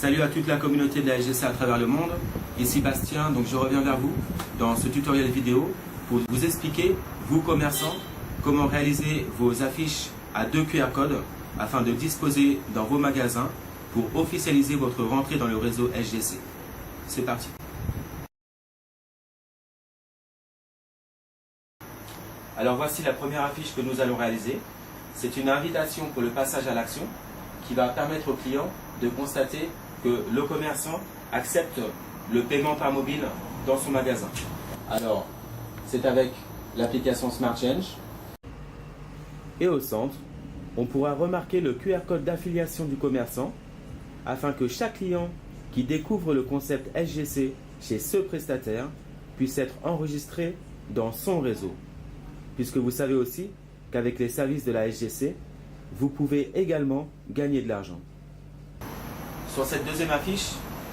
Salut à toute la communauté de la SGC à travers le monde, ici Bastien, donc je reviens vers vous dans ce tutoriel vidéo pour vous expliquer, vous commerçants, comment réaliser vos affiches à 2 QR codes afin de disposer dans vos magasins pour officialiser votre rentrée dans le réseau SGC. C'est parti. Alors voici la première affiche que nous allons réaliser. C'est une invitation pour le passage à l'action qui va permettre au client de constater que le commerçant accepte le paiement par mobile dans son magasin. Alors, c'est avec l'application Smart Change. Et au centre, on pourra remarquer le QR code d'affiliation du commerçant afin que chaque client qui découvre le concept SGC chez ce prestataire puisse être enregistré dans son réseau. Puisque vous savez aussi qu'avec les services de la SGC, vous pouvez également gagner de l'argent. Sur cette deuxième affiche,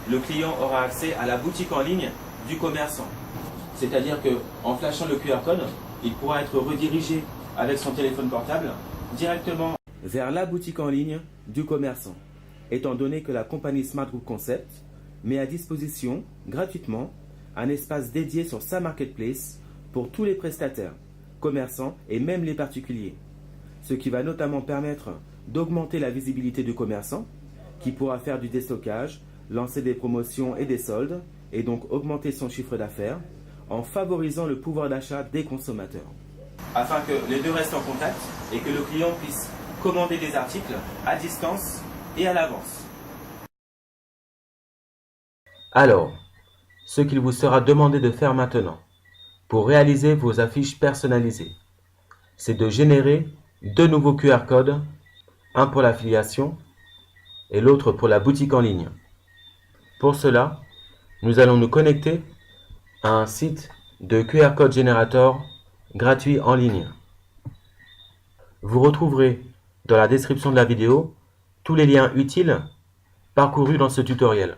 le client aura accès à la boutique en ligne du commerçant. C'est-à-dire qu'en flashant le QR code, il pourra être redirigé avec son téléphone portable directement vers la boutique en ligne du commerçant, étant donné que la compagnie Smart Group Concept met à disposition gratuitement un espace dédié sur sa marketplace pour tous les prestataires, commerçants et même les particuliers. Ce qui va notamment permettre d'augmenter la visibilité du commerçant, qui pourra faire du déstockage, lancer des promotions et des soldes, et donc augmenter son chiffre d'affaires, en favorisant le pouvoir d'achat des consommateurs. Afin que les deux restent en contact et que le client puisse commander des articles à distance et à l'avance. Alors, ce qu'il vous sera demandé de faire maintenant, pour réaliser vos affiches personnalisées, c'est de générer 2 nouveaux QR codes, un pour l'affiliation et l'autre pour la boutique en ligne. Pour cela, nous allons nous connecter à un site de QR code générateur gratuit en ligne. Vous retrouverez dans la description de la vidéo tous les liens utiles parcourus dans ce tutoriel.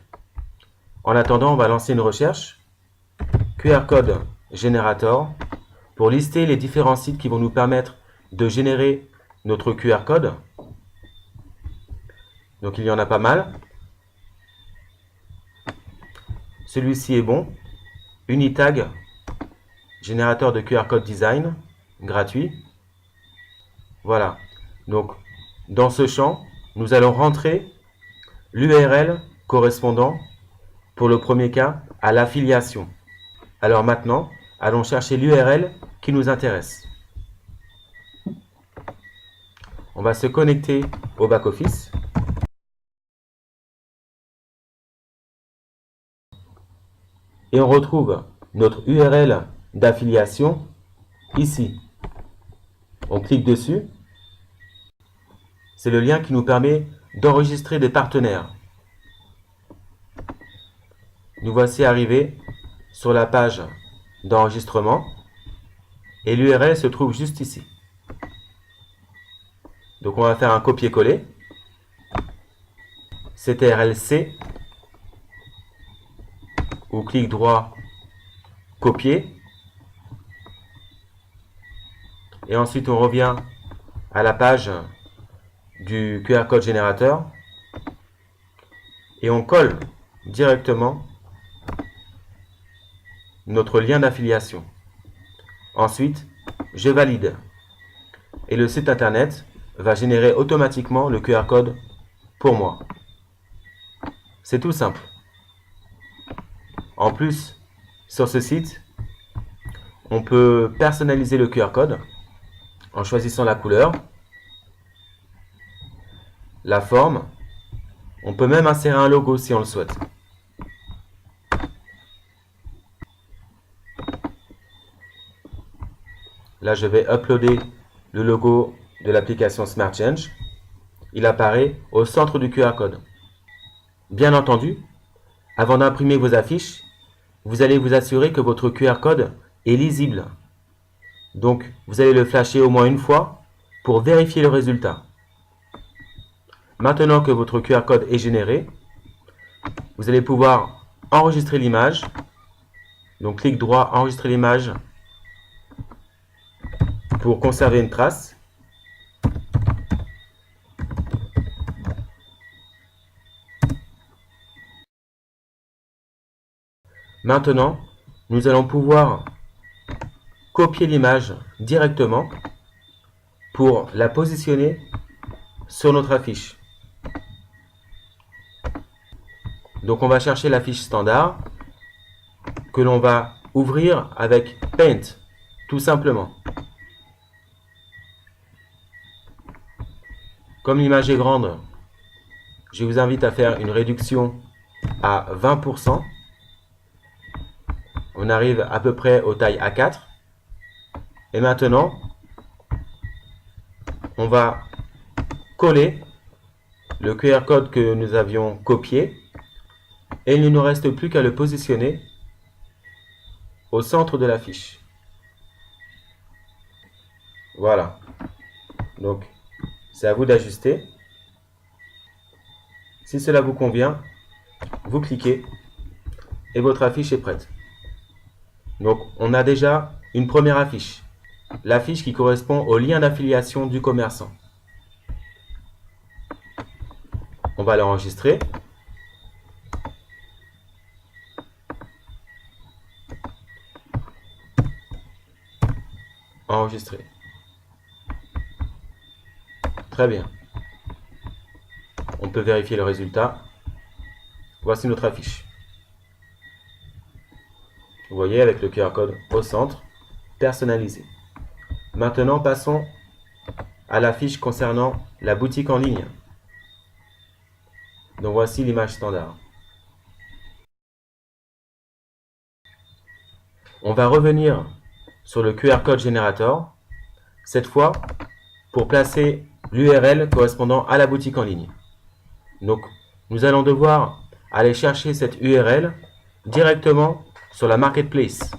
En attendant, on va lancer une recherche QR code générateur pour lister les différents sites qui vont nous permettre de générer notre QR code. Donc il y en a pas mal. Celui-ci est bon. Unitag, générateur de QR code design, gratuit. Voilà. Donc dans ce champ, nous allons rentrer l'URL correspondant pour le premier cas à l'affiliation. Alors maintenant, allons chercher l'URL qui nous intéresse. On va se connecter au back-office. Et on retrouve notre URL d'affiliation ici. On clique dessus. C'est le lien qui nous permet d'enregistrer des partenaires. Nous voici arrivés sur la page d'enregistrement et l'URL se trouve juste ici. Donc on va faire un copier-coller. CTRL-C ou clic droit, copier. Et ensuite on revient à la page du QR code générateur et on colle directement notre lien d'affiliation. Ensuite, je valide et le site internet va générer automatiquement le QR code pour moi. C'est tout simple. En plus, sur ce site, on peut personnaliser le QR code en choisissant la couleur, la forme. On peut même insérer un logo si on le souhaite. Là, je vais uploader le logo de l'application Smart Change. Il apparaît au centre du QR code. Bien entendu, avant d'imprimer vos affiches, vous allez vous assurer que votre QR code est lisible. Donc, vous allez le flasher au moins une fois pour vérifier le résultat. Maintenant que votre QR code est généré, vous allez pouvoir enregistrer l'image. Donc, clic droit, enregistrer l'image pour conserver une trace. Maintenant, nous allons pouvoir copier l'image directement pour la positionner sur notre affiche. Donc on va chercher l'affiche standard que l'on va ouvrir avec Paint, tout simplement. Comme l'image est grande, je vous invite à faire une réduction à 20%. On arrive à peu près aux tailles A4. Et maintenant, on va coller le QR code que nous avions copié et il ne nous reste plus qu'à le positionner au centre de l'affiche. Voilà. Donc, c'est à vous d'ajuster. Si cela vous convient, vous cliquez et votre affiche est prête. Donc, on a déjà une première affiche. L'affiche qui correspond au lien d'affiliation du commerçant. On va l'enregistrer. Enregistrer. Très bien. On peut vérifier le résultat. Voici notre affiche. Vous voyez, avec le QR code au centre, personnalisé. Maintenant, passons à la fiche concernant la boutique en ligne. Donc voici l'image standard. On va revenir sur le QR code Generator, cette fois pour placer l'URL correspondant à la boutique en ligne. Donc nous allons devoir aller chercher cette URL directement sur la Marketplace.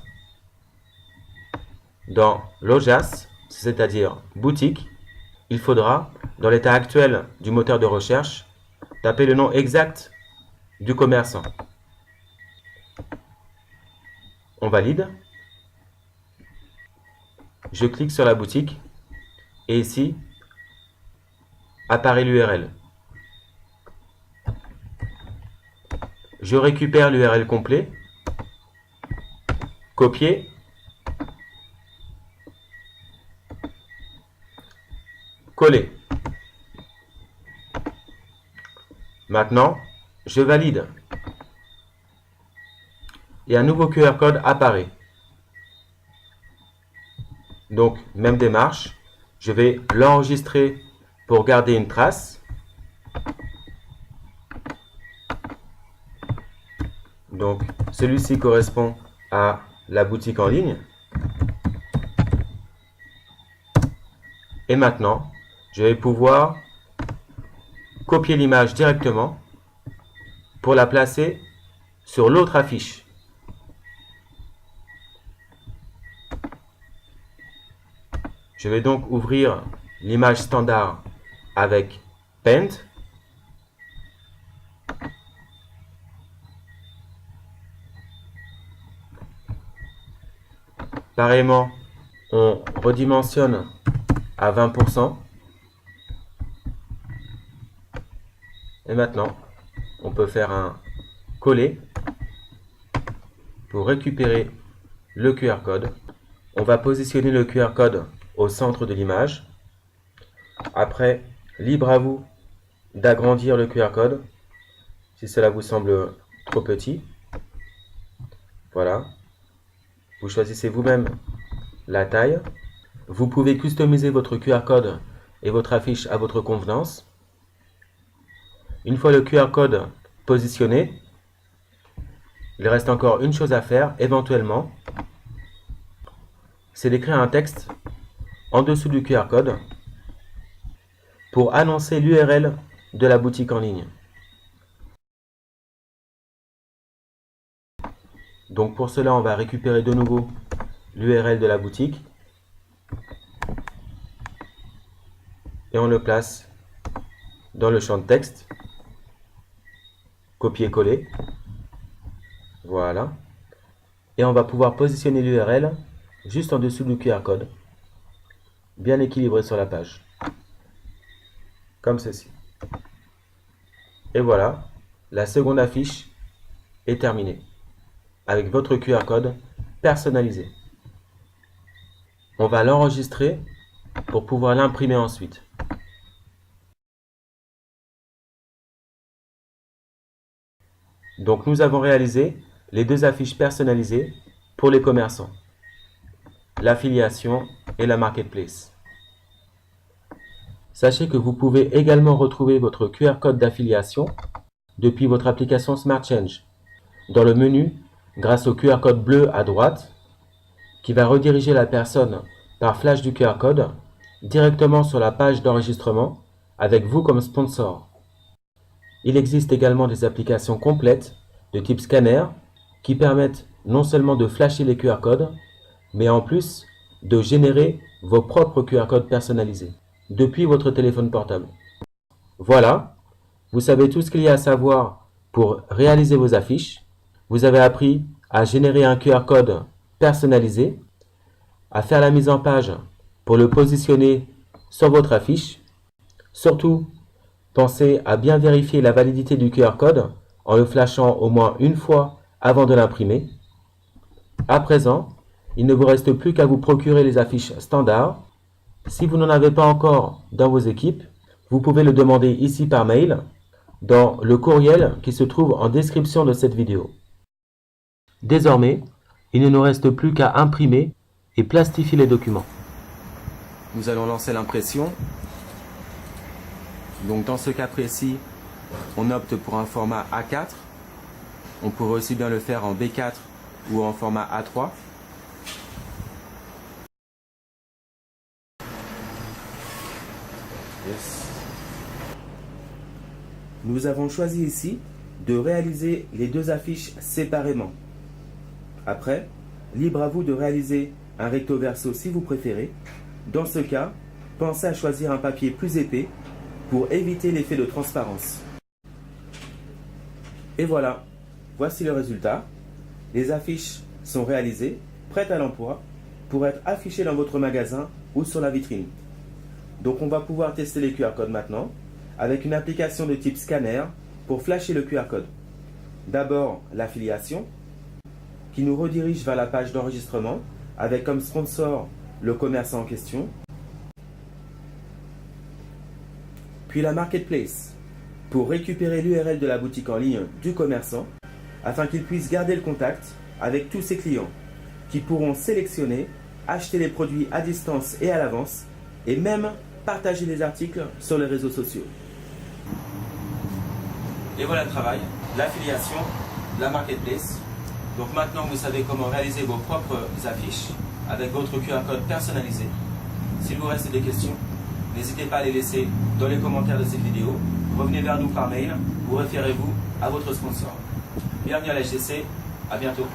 Dans l'OJAS, c'est-à-dire boutique, il faudra, dans l'état actuel du moteur de recherche, taper le nom exact du commerçant. On valide. Je clique sur la boutique et ici apparaît l'URL. Je récupère l'URL complet, copier, coller. Maintenant, je valide. Et un nouveau QR code apparaît. Donc, même démarche. Je vais l'enregistrer pour garder une trace. Donc, celui-ci correspond à la boutique en ligne. Et maintenant, je vais pouvoir copier l'image directement pour la placer sur l'autre affiche. Je vais donc ouvrir l'image standard avec Paint. Pareillement, on redimensionne à 20%. Et maintenant, on peut faire un coller pour récupérer le QR code. On va positionner le QR code au centre de l'image. Après, libre à vous d'agrandir le QR code si cela vous semble trop petit. Voilà. Vous choisissez vous-même la taille. Vous pouvez customiser votre QR code et votre affiche à votre convenance. Une fois le QR code positionné, il reste encore une chose à faire éventuellement, c'est d'écrire un texte en dessous du QR code pour annoncer l'URL de la boutique en ligne. Donc pour cela, on va récupérer de nouveau l'URL de la boutique et on le place dans le champ de texte. Copier-coller. Voilà. Et on va pouvoir positionner l'URL juste en dessous du QR code, bien équilibré sur la page. Comme ceci. Et voilà, la seconde affiche est terminée. avec votre QR code personnalisé. On va l'enregistrer pour pouvoir l'imprimer ensuite. Donc nous avons réalisé les deux affiches personnalisées pour les commerçants, l'affiliation et la marketplace. Sachez que vous pouvez également retrouver votre QR code d'affiliation depuis votre application SmartChange dans le menu grâce au QR code bleu à droite qui va rediriger la personne par flash du QR code directement sur la page d'enregistrement avec vous comme sponsor. Il existe également des applications complètes de type scanner qui permettent non seulement de flasher les QR codes, mais en plus de générer vos propres QR codes personnalisés depuis votre téléphone portable. Voilà, vous savez tout ce qu'il y a à savoir pour réaliser vos affiches. Vous avez appris à générer un QR code personnalisé, à faire la mise en page pour le positionner sur votre affiche. Surtout, pensez à bien vérifier la validité du QR code en le flashant au moins une fois avant de l'imprimer. À présent, il ne vous reste plus qu'à vous procurer les affiches standards. Si vous n'en avez pas encore dans vos équipes, vous pouvez le demander ici par mail dans le courriel qui se trouve en description de cette vidéo. Désormais, il ne nous reste plus qu'à imprimer et plastifier les documents. Nous allons lancer l'impression. Donc dans ce cas précis, on opte pour un format A4. On pourrait aussi bien le faire en B4 ou en format A3. Yes. Nous avons choisi ici de réaliser les deux affiches séparément. Après, libre à vous de réaliser un recto verso si vous préférez. Dans ce cas, pensez à choisir un papier plus épais pour éviter l'effet de transparence. Et voilà, voici le résultat. Les affiches sont réalisées, prêtes à l'emploi, pour être affichées dans votre magasin ou sur la vitrine. Donc on va pouvoir tester les QR codes maintenant, avec une application de type scanner pour flasher le QR code. D'abord l'affiliation, qui nous redirige vers la page d'enregistrement, avec comme sponsor le commerçant en question. Puis la marketplace, pour récupérer l'URL de la boutique en ligne du commerçant, afin qu'il puisse garder le contact avec tous ses clients, qui pourront sélectionner, acheter les produits à distance et à l'avance, et même partager les articles sur les réseaux sociaux. Et voilà le travail, l'affiliation, la marketplace. Donc maintenant vous savez comment réaliser vos propres affiches avec votre QR code personnalisé. S'il vous reste des questions, n'hésitez pas à les laisser dans les commentaires de cette vidéo. Revenez vers nous par mail ou référez-vous à votre sponsor. Bienvenue à la HTC, à bientôt.